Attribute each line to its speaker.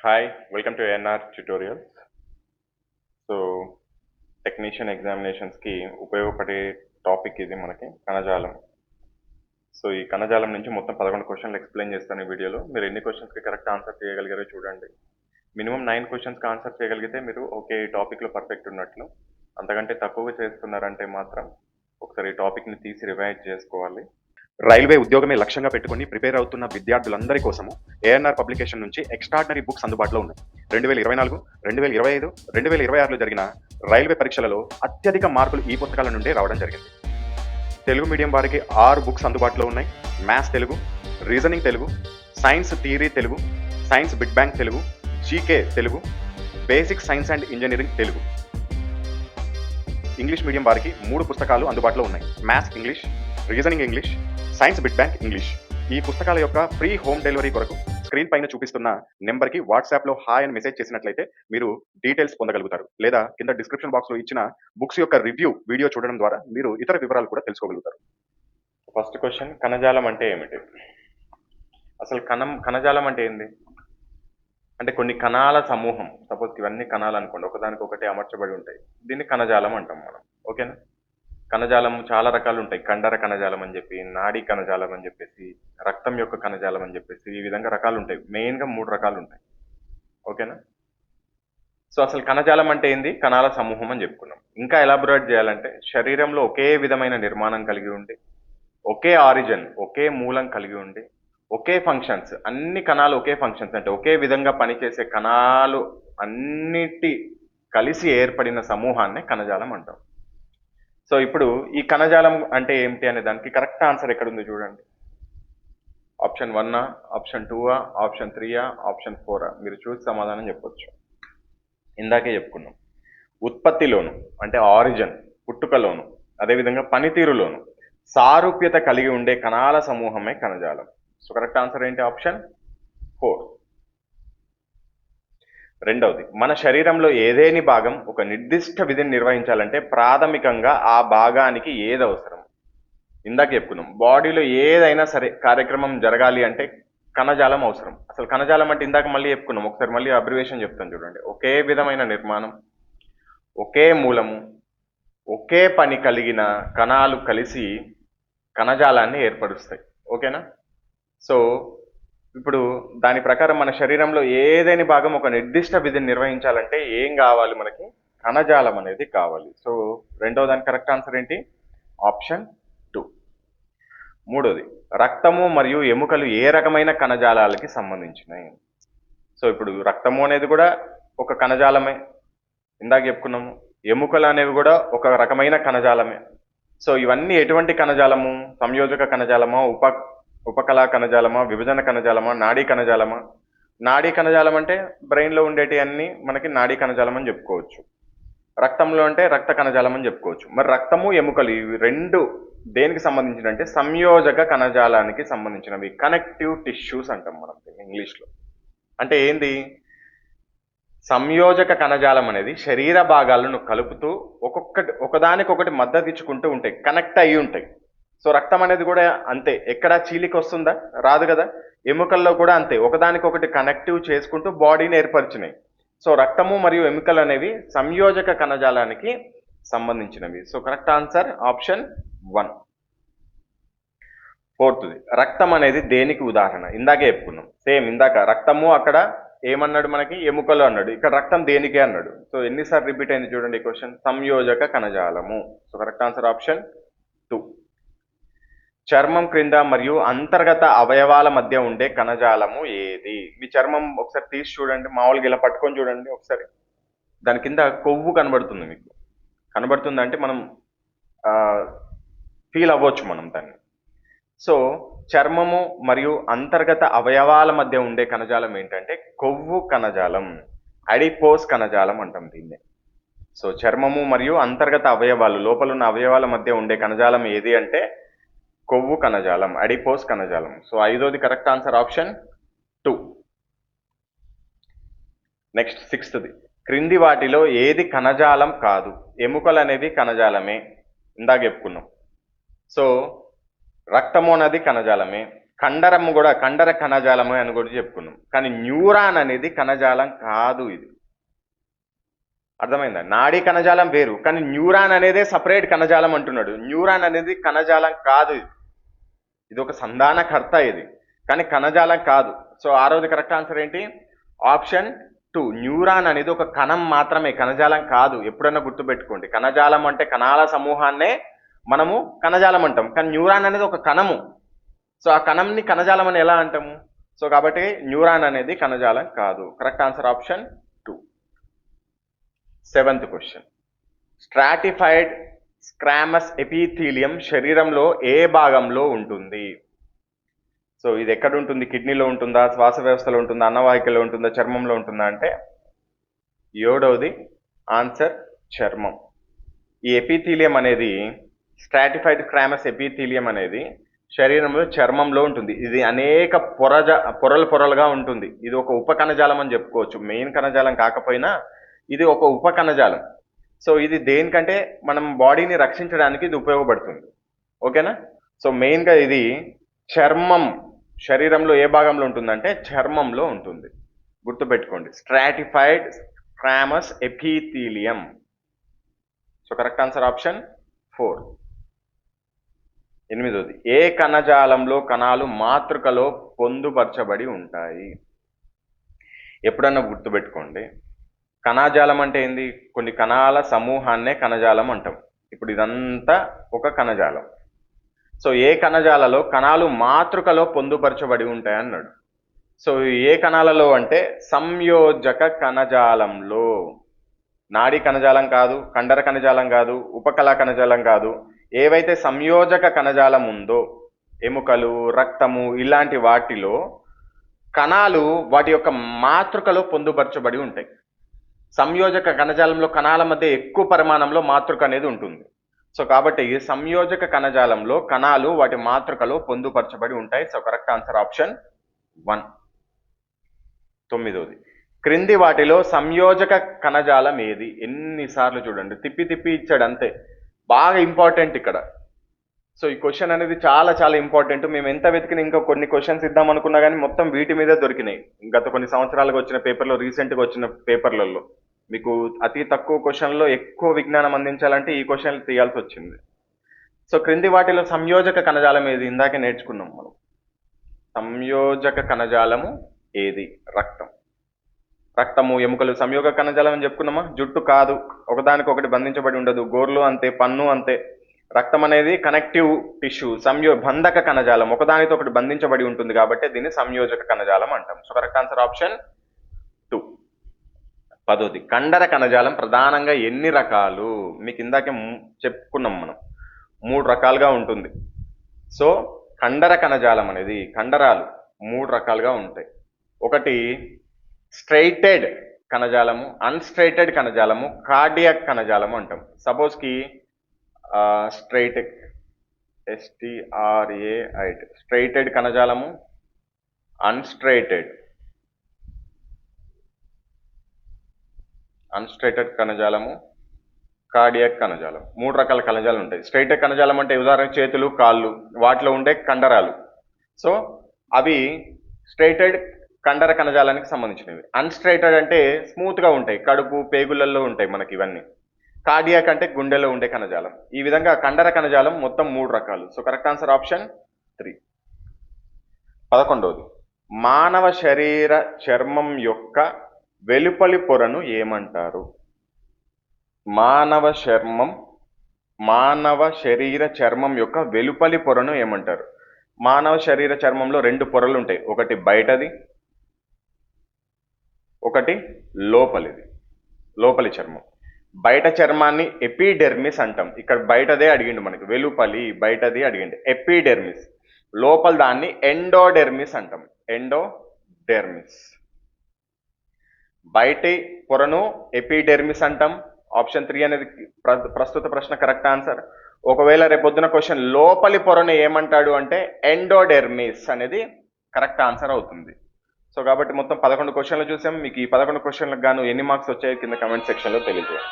Speaker 1: Hi welcome to ANR tutorial. So technician ఎగ్జామినేషన్స్కి ఉపయోగపడే topic ఇది మనకి కణజాలం. సో ఈ కణజాలం నుంచి మొత్తం 11 క్వశ్చన్లు ఎక్స్ప్లెయిన్ చేస్తాను ఈ వీడియోలో. మీరు ఎన్ని క్వశ్చన్స్కి కరెక్ట్ ఆన్సర్ చేయగలిగారో చూడండి. మినిమం 9 క్వశ్చన్స్కి ఆన్సర్ చేయగలిగితే మీరు ఓకే ఈ టాపిక్లో పర్ఫెక్ట్ ఉన్నట్లు. అంతకంటే తక్కువగా చేస్తున్నారంటే మాత్రం ఒకసారి ఈ టాపిక్ని తీసి రివైజ్ చేసుకోవాలి. రైల్వే ఉద్యోగమే లక్ష్యంగా పెట్టుకుని ప్రిపేర్ అవుతున్న విద్యార్థులందరి కోసము ఏఎన్ఆర్ పబ్లికేషన్ నుంచి ఎక్స్ట్రాడినరీ బుక్స్ అందుబాటులో ఉన్నాయి. 2024, 2025, 2026లో జరిగిన రైల్వే పరీక్షలలో అత్యధిక మార్కులు ఈ పుస్తకాల నుండే రావడం జరిగింది. తెలుగు మీడియం వారికి 6 బుక్స్ అందుబాటులో ఉన్నాయి. Maths Telugu, reasoning Telugu, science theory Telugu, science big bang Telugu, GK Telugu, basic science and engineering Telugu. English medium వారికి 3 పుస్తకాలు అందుబాటులో ఉన్నాయి. Maths English, reasoning English, science big bang English. ఈ పుస్తకాల యొక్క ఫ్రీ హోమ్ డెలివరీ కొరకు స్క్రీన్ పైన చూపిస్తున్న నెంబర్కి వాట్సాప్లో హాయ్ అని మెసేజ్ చేసినట్లయితే మీరు డీటెయిల్స్ పొందగలుగుతారు. లేదా కింద డిస్క్రిప్షన్ బాక్స్లో ఇచ్చిన బుక్స్ యొక్క రివ్యూ వీడియో చూడడం ద్వారా మీరు ఇతర వివరాలు కూడా తెలుసుకోగలుగుతారు. ఫస్ట్ క్వశ్చన్, కణజాలం అంటే ఏమిటి? అసలు కణజాలం అంటే ఏంది? అంటే కొన్ని కణాల సమూహం, సపోజ్ ఇవన్నీ కణాలు అనుకోండి, ఒకదానికొకటి అమర్చబడి ఉంటాయి. దీన్ని కణజాలం అంటాం మనం. ఓకేనా? కణజాలం చాలా రకాలు ఉంటాయి. కండర కణజాలం అని చెప్పి, నాడీ కణజాలం అని చెప్పేసి, రక్తం యొక్క కణజాలం అని చెప్పేసి, ఈ విధంగా రకాలు ఉంటాయి. మెయిన్గా 3 రకాలు ఉంటాయి. ఓకేనా? సో అసలు కణజాలం అంటే ఏంది? కణాల సమూహం అని చెప్పుకున్నాం. ఇంకా ఎలాబొరేట్ చేయాలంటే శరీరంలో ఒకే విధమైన నిర్మాణం కలిగి ఉండి, ఒకే ఆరిజిన్, ఒకే మూలం కలిగి ఉండి, ఒకే ఫంక్షన్స్, అన్ని కణాలు ఒకే ఫంక్షన్స్ అంటే ఒకే విధంగా పనిచేసే కణాలు అన్నిటి కలిసి ఏర్పడిన సమూహాన్ని కణజాలం అంటాం. సో ఇప్పుడు ఈ కణజాలం అంటే ఏమిటి అనే దానికి కరెక్ట్ ఆన్సర్ ఎక్కడుంది చూడండి. Option 1, option 2, option 3, option 4. మీరు చూసి సమాధానం చెప్పొచ్చు. ఇందాకే చెప్పుకున్నాం, ఉత్పత్తిలోను అంటే ఆరిజిన్, పుట్టుకలోను, అదేవిధంగా పనితీరులోను సారూప్యత కలిగి ఉండే కణాల సమూహమే కణజాలం. సో కరెక్ట్ ఆన్సర్ ఏంటి? ఆప్షన్ 4. రెండవది, మన శరీరంలో ఏదేని భాగం ఒక నిర్దిష్ట విధిని నిర్వహించాలంటే ప్రాథమికంగా ఆ భాగానికి ఏది అవసరం? ఇందాక చెప్పుకున్నాం, బాడీలో ఏదైనా సరే కార్యక్రమం జరగాలి అంటే కణజాలం అవసరం. అసలు కణజాలం అంటే ఇందాక మళ్ళీ చెప్పుకున్నాం, ఒకసారి మళ్ళీ అబ్రివేషన్ చెప్తాను చూడండి. ఒకే విధమైన నిర్మాణం, ఒకే మూలము, ఒకే పని కలిగిన కణాలు కలిసి కణజాలాన్ని ఏర్పరుస్తాయి. ఓకేనా? సో ఇప్పుడు దాని ప్రకారం మన శరీరంలో ఏదైనా భాగం ఒక నిర్దిష్ట విధిని నిర్వహించాలంటే ఏం కావాలి? మనకి కణజాలం అనేది కావాలి. సో రెండవ దాని కరెక్ట్ ఆన్సర్ ఏంటి? ఆప్షన్ 2. మూడోది, రక్తము మరియు ఎముకలు ఏ రకమైన కణజాలాలకి సంబంధించినవి? సో ఇప్పుడు రక్తము అనేది కూడా ఒక కణజాలమే, ఇందాక చెప్పుకున్నాము. ఎముకలు అనేవి కూడా ఒక రకమైన కణజాలమే. సో ఇవన్నీ ఎటువంటి కణజాలము? సంయోజక కణజాలమా, ఉపకళా కణజాలమా, విభజన కణజాలమా, నాడీ కణజాలమా? నాడీ కణజాలం అంటే బ్రెయిన్లో ఉండేటి అన్ని మనకి నాడీ కణజాలం అని చెప్పుకోవచ్చు. రక్తంలో అంటే రక్త కణజాలం అని చెప్పుకోవచ్చు. మరి రక్తము, ఎముకలు ఇవి రెండు దేనికి సంబంధించిన అంటే సంయోజక కణజాలానికి సంబంధించినవి. కనెక్టివ్ టిష్యూస్ అంటాం మనం ఇంగ్లీష్లో. అంటే ఏంది? సంయోజక కణజాలం అనేది శరీర భాగాలను కలుపుతూ ఒకదానికొకటి మద్దతు ఇచ్చుకుంటూ ఉంటాయి, కనెక్ట్ అయ్యి ఉంటాయి. సో రక్తం అనేది కూడా అంతే, ఎక్కడ చీలిక వస్తుందా? రాదు కదా. ఎముకల్లో కూడా అంతే, ఒకదానికొకటి కనెక్టివ్ చేసుకుంటూ బాడీని ఏర్పరిచినాయి. సో రక్తము మరియు ఎముకలు అనేవి సంయోజక కణజాలానికి సంబంధించినవి. So correct answer option 1. ఫోర్త్ది, రక్తం అనేది దేనికి ఉదాహరణ? ఇందాకే చెప్పుకున్నాం, సేమ్ ఇందాక రక్తము అక్కడ ఏమన్నాడు? మనకి ఎముకలు అన్నాడు, ఇక్కడ రక్తం దేనికి అన్నాడు. సో ఎన్నిసార్లు రిపీట్ అయింది చూడండి క్వశ్చన్. సంయోజక కణజాలము. So correct answer option 2. చర్మం క్రింద మరియు అంతర్గత అవయవాల మధ్య ఉండే కణజాలము ఏది? మీ చర్మం ఒకసారి తీసి చూడండి, మామూలుగా ఇలా పట్టుకొని చూడండి ఒకసారి. దాని కింద కొవ్వు కనబడుతుంది మీకు. కనబడుతుంది అంటే మనం ఫీల్ అవ్వచ్చు మనం దాన్ని. సో చర్మము మరియు అంతర్గత అవయవాల మధ్య ఉండే కణజాలం ఏంటంటే కొవ్వు కణజాలం, అడిపోస్ కణజాలం అంటాం దీన్ని. సో చర్మము మరియు అంతర్గత అవయవాలు, లోపల ఉన్న అవయవాల మధ్య ఉండే కణజాలం ఏది అంటే కొవ్వు కణజాలం, అడిపోస్ కణజాలం. సో 5వది కరెక్ట్ ఆన్సర్ ఆప్షన్ 2. నెక్స్ట్ 6ది, క్రింది వాటిలో ఏది కణజాలం కాదు? ఎముకలు అనేవి కణజాలమే, ఇందాక చెప్పుకున్నాం. సో రక్తము అనేది కణజాలమే, కండరము కూడా కండర కణజాలము అని కూడా చెప్పుకున్నాం. కానీ న్యూరాన్ అనేది కణజాలం కాదు. ఇది అర్థమైందా? నాడీ కణజాలం వేరు, కానీ న్యూరాన్ అనేదే సపరేట్ కణజాలం అంటున్నాడు. న్యూరాన్ అనేది కణజాలం కాదు. ఇది ఒక సంధానకర్త ఇది, కానీ కణజాలం కాదు. సో ఆరోది కరెక్ట్ ఆన్సర్ ఏంటి? ఆప్షన్ 2. న్యూరాన్ అనేది ఒక కణం మాత్రమే, కణజాలం కాదు. ఎప్పుడన్నా గుర్తుపెట్టుకోండి, కణజాలం అంటే కణాల సమూహాన్నే మనము కణజాలం అంటాం, కానీ న్యూరాన్ అనేది ఒక కణము. సో ఆ కణంని కణజాలం అని ఎలా అంటాము? సో కాబట్టి న్యూరాన్ అనేది కణజాలం కాదు. Correct answer option 2. 7th question. Stratified squamous epithelium శరీరంలో ఏ భాగంలో ఉంటుంది? సో ఇది ఎక్కడ ఉంటుంది? కిడ్నీలో ఉంటుందా, శ్వాస వ్యవస్థలో ఉంటుందా, అన్నవాహికలో ఉంటుందా, చర్మంలో ఉంటుందా అంటే 7వది ఆన్సర్ చర్మం. ఈ ఎపిథీలియం అనేది స్ట్రాటిఫైడ్ స్క్రామస్ ఎపిథీలియం అనేది శరీరంలో చర్మంలో ఉంటుంది. ఇది అనేక పొరలుగా ఉంటుంది. ఇది ఒక ఉప కణజాలం అని చెప్పుకోవచ్చు. మెయిన్ కణజాలం కాకపోయినా ఇది ఒక ఉప కణజాలం. సో ఇది దేనికంటే మనం బాడీని రక్షించడానికి ఇది ఉపయోగపడుతుంది. ఓకేనా? సో మెయిన్గా ఇది చర్మం, శరీరంలో ఏ భాగంలో ఉంటుందంటే చర్మంలో ఉంటుంది. గుర్తుపెట్టుకోండి, stratified squamous epithelium. So correct answer option 4. 8వది. ఏ కణజాలంలో కణాలు మాతృకలో పొందుపరచబడి ఉంటాయి? ఎప్పుడన్నా గుర్తుపెట్టుకోండి, కణజాలం అంటే ఏంది? కొన్ని కణాల సమూహాన్నే కణజాలం అంటాం. ఇప్పుడు ఇదంతా ఒక కణజాలం. సో ఏ కణజాలలో కణాలు మాతృకలో పొందుపరచబడి ఉంటాయి అన్నాడు. సో ఏ కణాలలో అంటే సంయోజక కణజాలంలో. నాడీ కణజాలం కాదు, కండర కణజాలం కాదు, ఉపకళా కణజాలం కాదు. ఏవైతే సంయోజక కణజాలం ఉందో, ఎముకలు, రక్తము, ఇలాంటి వాటిలో కణాలు వాటి యొక్క మాతృకలో పొందుపరచబడి ఉంటాయి. సంయోజక కణజాలంలో కణాల మధ్య ఎక్కువ పరిమాణంలో మాతృక అనేది ఉంటుంది. సో కాబట్టి సంయోజక కణజాలంలో కణాలు వాటి మాతృకలో పొందుపరచబడి ఉంటాయి. So correct answer option 1. 9వది. క్రింది వాటిలో సంయోజక కణజాలం ఏది? ఎన్నిసార్లు చూడండి, తిప్పి తిప్పి ఇచ్చాడు అంతే. బాగా ఇంపార్టెంట్ ఇక్కడ. సో ఈ క్వశ్చన్ అనేది చాలా చాలా ఇంపార్టెంట్. మేము ఎంత వెతికినా ఇంకా కొన్ని క్వశ్చన్స్ ఇద్దాం అనుకున్నా కానీ మొత్తం వీటి మీదే దొరికినాయి. గత కొన్ని సంవత్సరాలుగా వచ్చిన పేపర్లో, రీసెంట్గా వచ్చిన పేపర్లలో మీకు అతి తక్కువ క్వశ్చన్లో ఎక్కువ విజ్ఞానం అందించాలంటే ఈ క్వశ్చన్లు తీయాల్సి వచ్చింది. సో క్రింది వాటిలో సంయోజక కణజాలం ఏది? ఇందాకే నేర్చుకున్నాం మనం. సంయోజక కణజాలము ఏది? రక్తం. రక్తము, ఎముకలు సంయోగ కణజాలం అని చెప్పుకున్నామా? జుట్టు కాదు, ఒకదానికొకటి బంధించబడి ఉండదు. గోర్లు అంతే, పన్ను అంతే. రక్తం అనేది కనెక్టివ్ టిష్యూ, బంధక కణజాలం, ఒకదానితో ఒకటి బంధించబడి ఉంటుంది కాబట్టి దీన్ని సంయోజక కణజాలం అంటాం. So correct answer option 2. 10వది. కండర కణజాలం ప్రధానంగా ఎన్ని రకాలు? మీకు ఇందాకే చెప్పుకున్నాం మనం, 3 రకాలుగా ఉంటుంది. సో కండర కణజాలం అనేది, కండరాలు 3 రకాలుగా ఉంటాయి. ఒకటి స్ట్రైటెడ్ కణజాలము, అన్స్ట్రైటెడ్ కణజాలము, కార్డియాక్ కణజాలము అంటాం. సపోజ్కి స్ట్రైటెడ్ కణజాలము, అన్స్ట్రైటెడ్ కణజాలము, కార్డియాక్ కణజాలం. 3 రకాల కణజాలం ఉంటాయి. స్ట్రైటెడ్ కణజాలం అంటే ఉదాహరణ చేతులు, కాళ్ళు, వాటిలో ఉండే కండరాలు. సో అవి స్ట్రైటెడ్ కండర కణజాలానికి సంబంధించినవి. అన్స్ట్రైటెడ్ అంటే స్మూత్గా ఉంటాయి, కడుపు, పేగులలో ఉంటాయి మనకి ఇవన్నీ. కార్డియాక్ అంటే గుండెలో ఉండే కణజాలం. ఈ విధంగా కండర కణజాలం మొత్తం 3 రకాలు. So correct answer option 3. 11వది. మానవ శరీర చర్మం యొక్క వెలుపలి పొరను ఏమంటారు? మానవ శరీర చర్మం యొక్క వెలుపలి పొరను ఏమంటారు? మానవ శరీర చర్మంలో 2 పొరలు ఉంటాయి. ఒకటి బయటది, ఒకటి లోపలి చర్మం. బయట చర్మాన్ని ఎపిడెర్మిస్ అంటాం. ఇక్కడ బయటదే అడిగిండు మనకి, వెలుపలి బయటది అడిగిండు, ఎపిడెర్మిస్. లోపల దాన్ని ఎండోడెర్మిస్ అంటాం. ఎండోడెర్మిస్. బయటి పొరను ఎపిడెర్మిస్ అంటాం. ఆప్షన్ 3 అనేది ప్రస్తుత ప్రశ్న కరెక్ట్ ఆన్సర్. ఒకవేళ రేపొద్దున క్వశ్చన్ లోపలి పొరను ఏమంటాడు అంటే ఎండోడెర్మిస్ అనేది కరెక్ట్ ఆన్సర్ అవుతుంది. సో కాబట్టి మొత్తం 11 క్వశ్చన్లు చూసాం. మీకు ఈ 11 క్వశ్చన్లకు గాను ఎన్ని మార్క్స్ వచ్చాయో కింద కమెంట్ సెక్షన్లో తెలియజేయండి.